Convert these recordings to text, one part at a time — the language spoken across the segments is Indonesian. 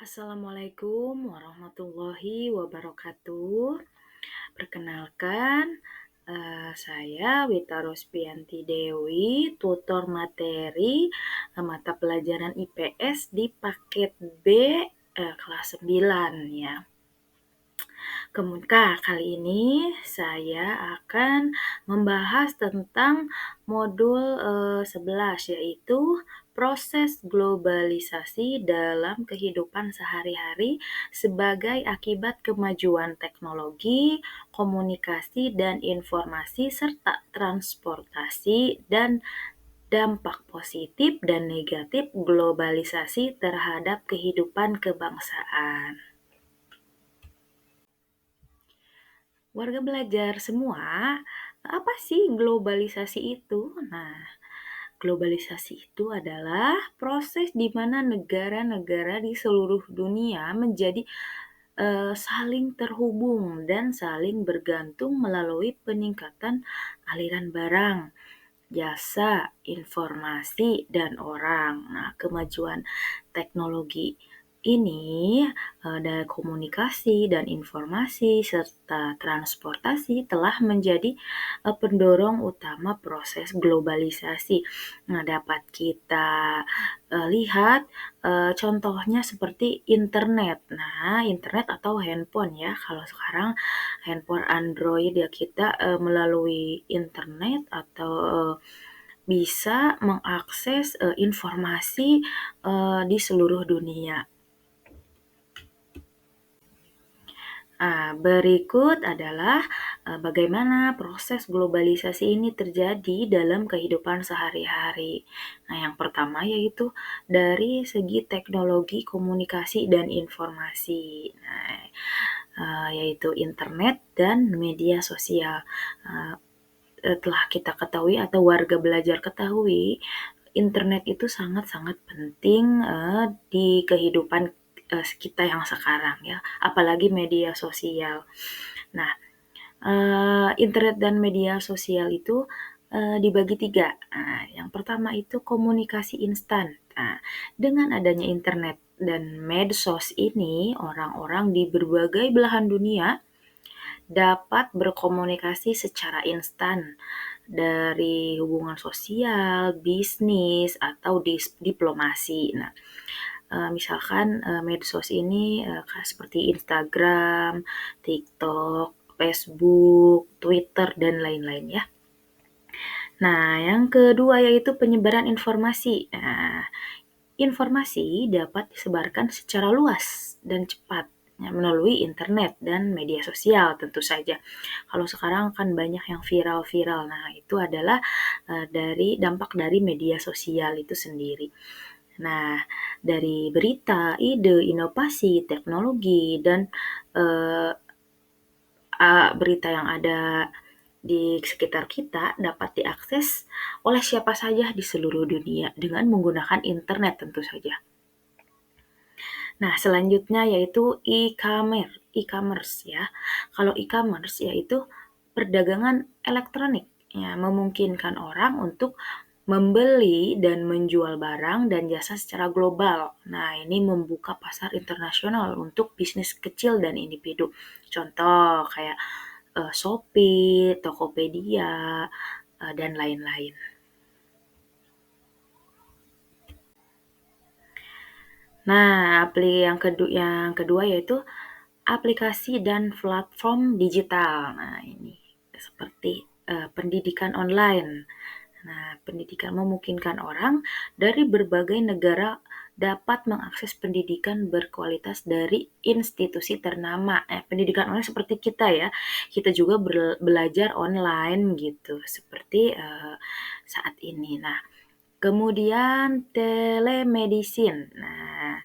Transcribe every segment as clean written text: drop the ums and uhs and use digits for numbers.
Assalamualaikum warahmatullahi wabarakatuh. Perkenalkan, saya Wita Rospianti Dewi, tutor materi, mata pelajaran IPS di paket B, kelas 9 ya. Kali ini saya akan membahas tentang modul 11, yaitu proses globalisasi dalam kehidupan sehari-hari sebagai akibat kemajuan teknologi, komunikasi dan informasi serta transportasi dan dampak positif dan negatif globalisasi terhadap kehidupan kebangsaan. Warga belajar semua, apa sih globalisasi itu? Nah, globalisasi itu adalah proses di mana negara-negara di seluruh dunia menjadi saling terhubung dan saling bergantung melalui peningkatan aliran barang, jasa, informasi, dan orang. Nah, kemajuan teknologi ini dari komunikasi dan informasi serta transportasi telah menjadi pendorong utama proses globalisasi. Nah, dapat kita lihat contohnya seperti internet. Nah, internet atau handphone ya. Kalau sekarang handphone Android ya kita melalui internet atau bisa mengakses informasi di seluruh dunia. Berikut adalah bagaimana proses globalisasi ini terjadi dalam kehidupan sehari-hari. Nah, yang pertama yaitu dari segi teknologi komunikasi dan informasi. Nah, yaitu internet dan media sosial. Telah kita ketahui atau warga belajar ketahui, internet itu sangat-sangat penting di kehidupan kita yang sekarang ya, apalagi media sosial. Nah, internet dan media sosial itu dibagi 3. Yang pertama itu komunikasi instan. Nah, dengan adanya internet dan medsos ini, orang-orang di berbagai belahan dunia dapat berkomunikasi secara instan dari hubungan sosial, bisnis, atau diplomasi. Nah, misalkan medsos ini seperti Instagram, TikTok, Facebook, Twitter, dan lain-lain ya. Nah, yang kedua yaitu penyebaran informasi. Nah, informasi dapat disebarkan secara luas dan cepat ya, melalui internet dan media sosial tentu saja. Kalau sekarang kan banyak yang viral-viral. Nah, itu adalah dampak dari media sosial itu sendiri. Nah, dari berita, ide, inovasi, teknologi, dan eee, berita yang ada di sekitar kita dapat diakses oleh siapa saja di seluruh dunia dengan menggunakan internet tentu saja. Nah, selanjutnya yaitu e-commerce ya. Kalau e-commerce yaitu perdagangan elektronik, ya, memungkinkan orang untuk membeli dan menjual barang dan jasa secara global. Nah, ini membuka pasar internasional untuk bisnis kecil dan individu. Contoh kayak Shopee, Tokopedia, dan lain-lain. Nah, yang kedua yaitu aplikasi dan platform digital. Nah, ini seperti pendidikan online. Nah, pendidikan memungkinkan orang dari berbagai negara dapat mengakses pendidikan berkualitas dari institusi ternama. Pendidikan online seperti kita ya, kita juga belajar online gitu, seperti saat ini. Nah, kemudian telemedicine. Nah,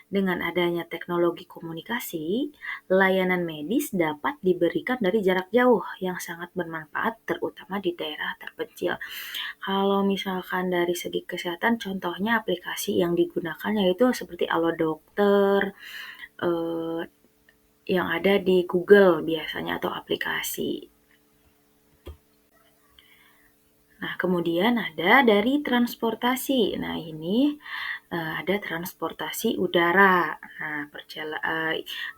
dengan adanya teknologi komunikasi, layanan medis dapat diberikan dari jarak jauh yang sangat bermanfaat terutama di daerah terpencil. Kalau misalkan dari segi kesehatan contohnya aplikasi yang digunakan yaitu seperti Alo Dokter, eee, yang ada di Google biasanya atau aplikasi. Nah, kemudian ada dari transportasi. Nah, ini ada transportasi udara. Nah,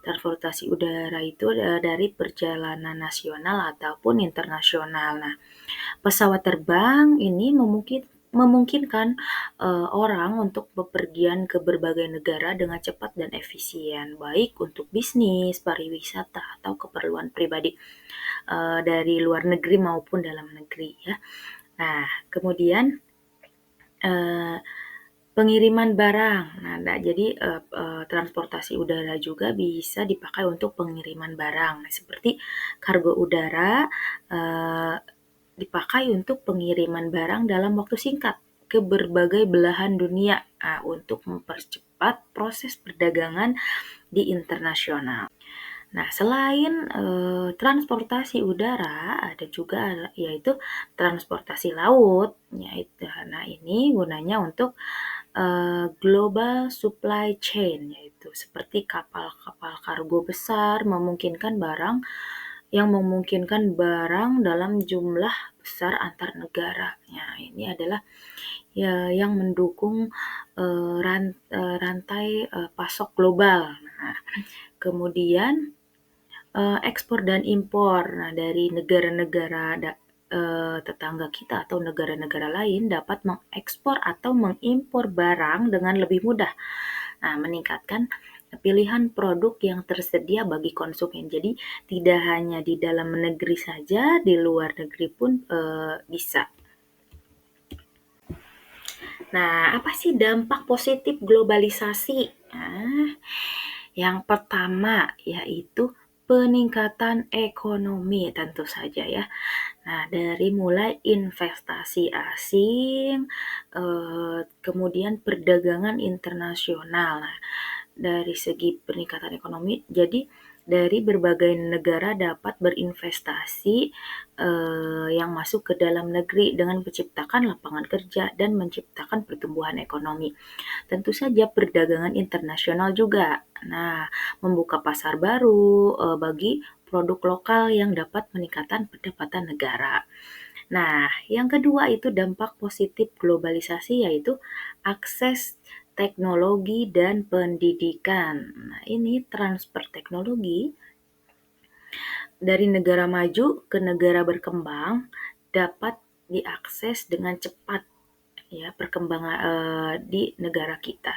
transportasi udara itu dari perjalanan nasional ataupun internasional. Nah, pesawat terbang ini memungkinkan orang untuk bepergian ke berbagai negara dengan cepat dan efisien, baik untuk bisnis, pariwisata, atau keperluan pribadi dari luar negeri maupun dalam negeri ya. Nah, kemudian eee, pengiriman barang. Nah, jadi transportasi udara juga bisa dipakai untuk pengiriman barang. Nah, seperti kargo udara eee, dipakai untuk pengiriman barang dalam waktu singkat ke berbagai belahan dunia, untuk mempercepat proses perdagangan di internasional. Nah, selain transportasi udara, ada juga yaitu transportasi laut, nah ini gunanya untuk global supply chain, yaitu seperti kapal-kapal kargo besar memungkinkan barang dalam jumlah besar antar negara. Nah, ini adalah ya yang mendukung rantai pasok global. Nah, kemudian ekspor dan impor. Nah, dari negara-negara tetangga kita atau negara-negara lain dapat mengekspor atau mengimpor barang dengan lebih mudah. Nah, meningkatkan pilihan produk yang tersedia bagi konsumen. Jadi tidak hanya di dalam negeri saja, di luar negeri pun bisa. Nah, apa sih dampak positif globalisasi? Nah, yang pertama yaitu peningkatan ekonomi tentu saja ya. Nah, dari mulai investasi asing, kemudian perdagangan internasional. Nah, dari segi peningkatan ekonomi, jadi dari berbagai negara dapat berinvestasi yang masuk ke dalam negeri dengan menciptakan lapangan kerja dan menciptakan pertumbuhan ekonomi. Tentu saja perdagangan internasional juga. Nah, membuka pasar baru bagi produk lokal yang dapat meningkatkan pendapatan negara. Nah, yang kedua itu dampak positif globalisasi yaitu akses teknologi dan pendidikan. Nah, ini transfer teknologi dari negara maju ke negara berkembang dapat diakses dengan cepat ya perkembangan di negara kita.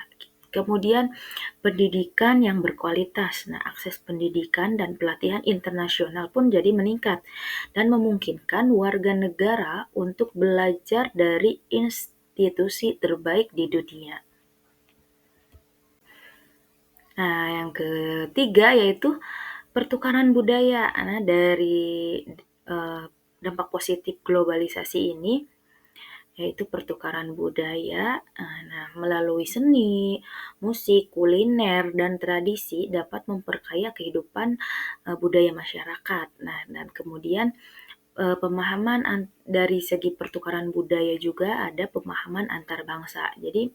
Kemudian pendidikan yang berkualitas. Nah, akses pendidikan dan pelatihan internasional pun jadi meningkat dan memungkinkan warga negara untuk belajar dari institusi terbaik di dunia. Nah, yang ketiga yaitu pertukaran budaya. Nah, dari dampak positif globalisasi ini yaitu pertukaran budaya. Nah, melalui seni, musik, kuliner, dan tradisi dapat memperkaya kehidupan budaya masyarakat. Nah, dan kemudian pemahaman dari segi pertukaran budaya juga ada pemahaman antar bangsa. Jadi,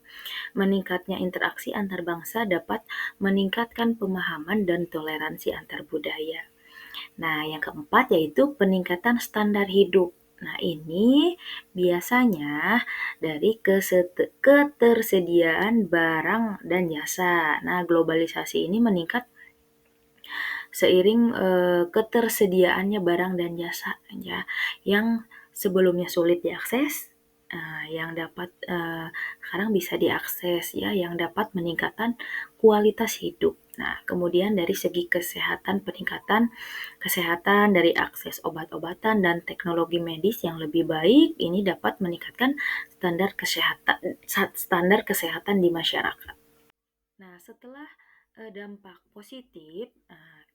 meningkatnya interaksi antar bangsa dapat meningkatkan pemahaman dan toleransi antar budaya. Nah, yang keempat yaitu peningkatan standar hidup. Nah, ini biasanya dari ketersediaan barang dan jasa. Nah, globalisasi ini meningkat seiring ketersediaannya barang dan jasa ya, yang sebelumnya sulit diakses, yang dapat sekarang bisa diakses ya, yang dapat meningkatkan kualitas hidup. Nah, kemudian dari segi kesehatan, peningkatan kesehatan dari akses obat-obatan dan teknologi medis yang lebih baik, ini dapat meningkatkan standar kesehatan di masyarakat. Nah, setelah dampak positif,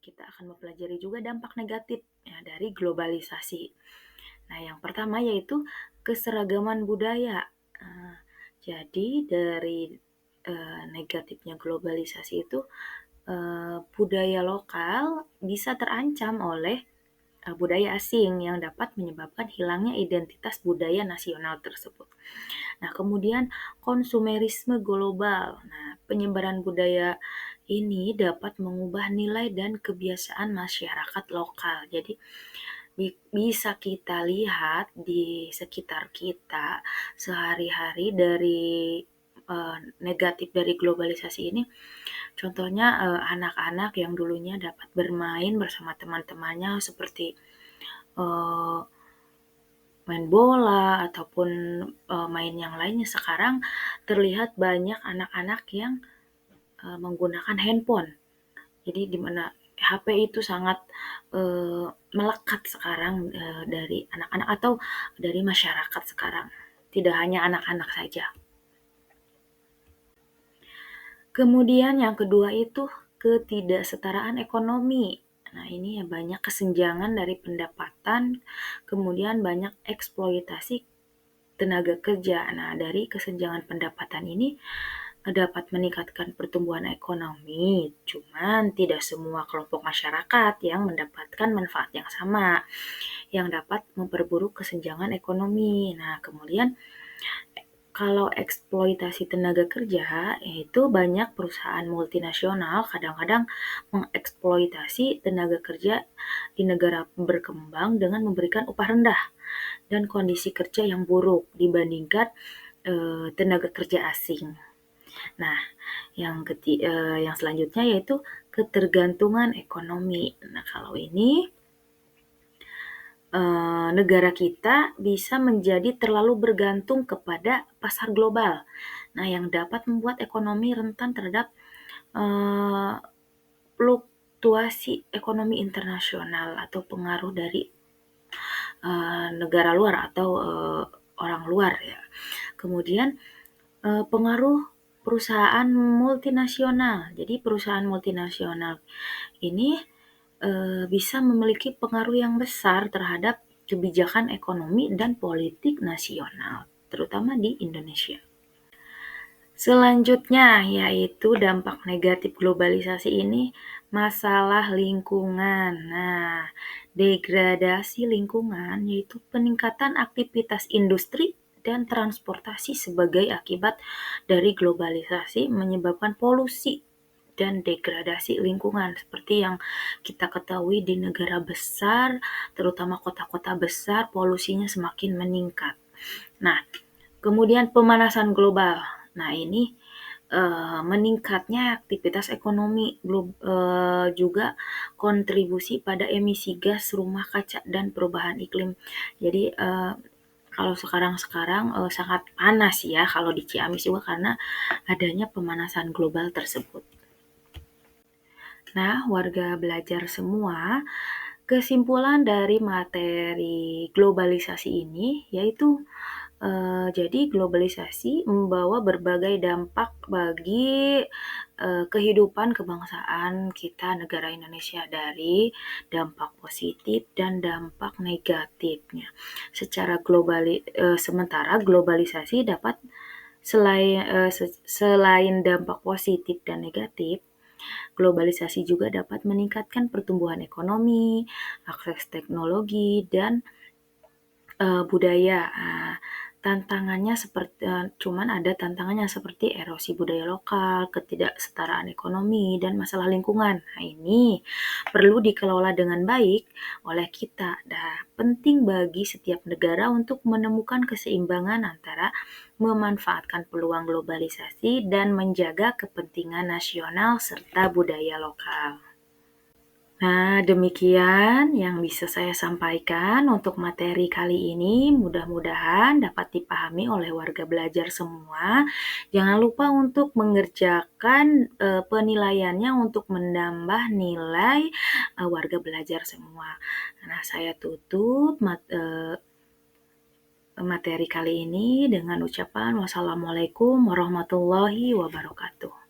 kita akan mempelajari juga dampak negatif ya, dari globalisasi. Nah, yang pertama yaitu keseragaman budaya. Eh, jadi dari negatifnya globalisasi itu budaya lokal bisa terancam oleh budaya asing yang dapat menyebabkan hilangnya identitas budaya nasional tersebut. Nah, kemudian konsumerisme global. Nah, penyebaran budaya ini dapat mengubah nilai dan kebiasaan masyarakat lokal. Jadi, bisa kita lihat di sekitar kita sehari-hari dari, negatif dari globalisasi ini, contohnya, anak-anak yang dulunya dapat bermain bersama teman-temannya seperti, eee, main bola ataupun, main yang lainnya, sekarang terlihat banyak anak-anak yang, menggunakan handphone. Jadi di mana HP itu sangat, melekat sekarang, dari anak-anak atau dari masyarakat sekarang, tidak hanya anak-anak saja. Kemudian yang kedua itu ketidaksetaraan ekonomi. Nah, ini ya banyak kesenjangan dari pendapatan, kemudian banyak eksploitasi tenaga kerja. Nah, dari kesenjangan pendapatan ini dapat meningkatkan pertumbuhan ekonomi, cuman tidak semua kelompok masyarakat yang mendapatkan manfaat yang sama, yang dapat memperburuk kesenjangan ekonomi. Nah, kemudian kalau eksploitasi tenaga kerja, itu banyak perusahaan multinasional kadang-kadang mengeksploitasi tenaga kerja di negara berkembang dengan memberikan upah rendah dan kondisi kerja yang buruk dibandingkan, tenaga kerja asing. Nah, yang selanjutnya yaitu ketergantungan ekonomi. Nah, kalau ini negara kita bisa menjadi terlalu bergantung kepada pasar global. Nah, yang dapat membuat ekonomi rentan terhadap eee, fluktuasi ekonomi internasional atau pengaruh dari negara luar atau orang luar ya. Kemudian pengaruh perusahaan multinasional. Jadi perusahaan multinasional ini bisa memiliki pengaruh yang besar terhadap kebijakan ekonomi dan politik nasional, terutama di Indonesia. Selanjutnya yaitu dampak negatif globalisasi ini masalah lingkungan. Nah, degradasi lingkungan yaitu peningkatan aktivitas industri dan transportasi sebagai akibat dari globalisasi menyebabkan polusi dan degradasi lingkungan seperti yang kita ketahui di negara besar, terutama kota-kota besar, polusinya semakin meningkat. Nah, kemudian pemanasan global. Nah, ini meningkatnya aktivitas ekonomi juga kontribusi pada emisi gas rumah kaca dan perubahan iklim. Jadi, kalau sekarang-sekarang, sangat panas ya kalau di Ciamis juga karena adanya pemanasan global tersebut. Nah, warga belajar semua, kesimpulan dari materi globalisasi ini yaitu jadi globalisasi membawa berbagai dampak bagi, kehidupan kebangsaan kita negara Indonesia dari dampak positif dan dampak negatifnya. Sementara globalisasi dapat selain dampak positif dan negatif, globalisasi juga dapat meningkatkan pertumbuhan ekonomi, akses teknologi, dan budaya. Tantangannya cuman ada tantangannya seperti erosi budaya lokal, ketidaksetaraan ekonomi, dan masalah lingkungan. Nah, ini perlu dikelola dengan baik oleh kita. Nah, penting bagi setiap negara untuk menemukan keseimbangan antara memanfaatkan peluang globalisasi dan menjaga kepentingan nasional serta budaya lokal. Nah, demikian yang bisa saya sampaikan untuk materi kali ini. Mudah-mudahan dapat dipahami oleh warga belajar semua. Jangan lupa untuk mengerjakan penilaiannya untuk menambah nilai warga belajar semua. Nah, saya tutup materi kali ini dengan ucapan wassalamualaikum warahmatullahi wabarakatuh.